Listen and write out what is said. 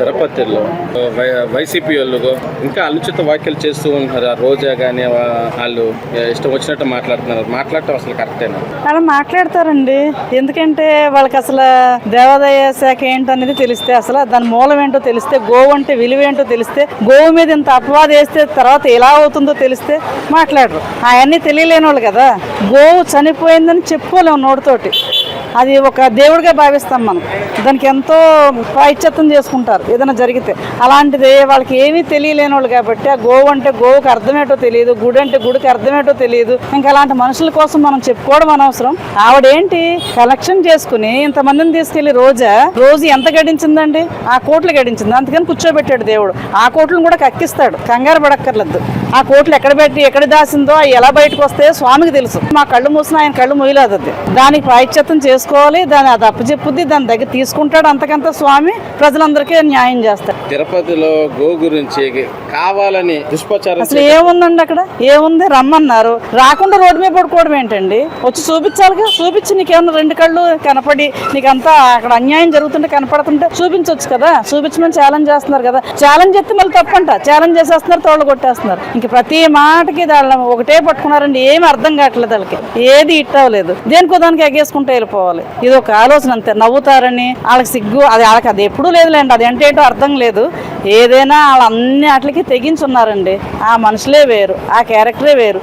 తిరుపతిలో వైసీపీ వాళ్ళు ఇంకా అనుచిత వ్యాఖ్యలు చేస్తూ ఉంటున్నారు. ఆ రోజా కానీ వాళ్ళు ఇష్టం వచ్చినట్టు మాట్లాడుతున్నారు. మాట్లాడటం అసలు కరెక్టేనా? అలా మాట్లాడతారండి. ఎందుకంటే వాళ్ళకి అసలు దేవాదాయ శాఖ ఏంటనేది తెలిస్తే, అసలు దాని మూలం ఏంటో తెలిస్తే, గోవు అంటే విలువ ఏంటో తెలిస్తే, గోవు మీద ఇంత అపవాదం వేస్తే తర్వాత ఎలా అవుతుందో తెలిస్తే మాట్లాడరు. అవన్నీ తెలియలేని వాళ్ళు కదా. గోవు చనిపోయిందని చెప్పుకోలేము నోటితోటి. అది ఒక దేవుడిగా భావిస్తాం మనం. దానికి ఎంతో ప్రాయశ్చిత్తం చేసుకుంటారు ఏదైనా జరిగితే. అలాంటిది వాళ్ళకి ఏమీ తెలియలేని వాళ్ళు కాబట్టి ఆ గోవు అంటే గోవుకి అర్థమేటో తెలియదు, గుడి అంటే గుడికి అర్థమేటో తెలియదు. ఇంకా అలాంటి మనుషుల కోసం మనం చెప్పుకోవడం అనవసరం. ఆవిడేంటి కలెక్షన్ చేసుకుని ఇంతమందిని తీసుకెళ్లి రోజు ఎంత గడించిందండి? ఆ కోట్లు గడించింది. అందుకని కూర్చోబెట్టాడు దేవుడు. ఆ కోట్లను కూడా కక్కిస్తాడు, కంగారు పడక్కర్లేదు. ఆ కోట్లు ఎక్కడ పెట్టి ఎక్కడ దాసిందో అవి ఎలా బయటకు వస్తాయో స్వామికి తెలుసు. మా కళ్ళు మూసిన ఆయన కళ్ళు మూయలేదు. అది దానికి ప్రాయశ్చిత్తం చేసుకోవాలి. దాని అది అప్పచెప్పుద్ది, దాని దగ్గర తీసుకుంటాడు. అంతకంత స్వామి ప్రజలందరికీ న్యాయం చేస్తాడు. తిరుపతిలో గో గురించి కావాలని దుష్ప్రచారం అసలు ఏముందండి? అక్కడ ఏముంది? రమ్మన్నారు, రాకుండా రోడ్డు మీద పడుకోవడం ఏంటండి? వచ్చి చూపించాలిగా. చూపించి నీకేమన్నా రెండు కళ్ళు కనపడి నీకంతా అక్కడ అన్యాయం జరుగుతుంటే కనపడుతుంటే చూపించవచ్చు కదా. చూపించమని ఛాలెంజ్ చేస్తున్నారు కదా. ఛాలెంజ్ చేస్తే మళ్ళీ తప్పంట. ఛాలెంజ్ చేసేస్తున్నారు, తోళ్ళు కొట్టేస్తున్నారు. ఇంక ప్రతి మాటకి దాని ఒకటే పట్టుకున్నారండి. ఏమి అర్థం కావట్లేదు వాళ్ళకి. ఏది ఇట్టవలేదు. దేనికో దానికి ఎగేసుకుంటూ వెళ్ళిపోవాలి. ఇది ఒక ఆలోచన అంతే. నవ్వుతారని వాళ్ళకి సిగ్గు, వాళ్ళకి అది ఎప్పుడూ లేదులేండి. అది అంటే ఏంటో అర్థం లేదు. ఏదైనా వాళ్ళు అన్ని వాటికి తెగించున్నారండి. ఆ మనుషులే వేరు, ఆ క్యారెక్టరే వేరు.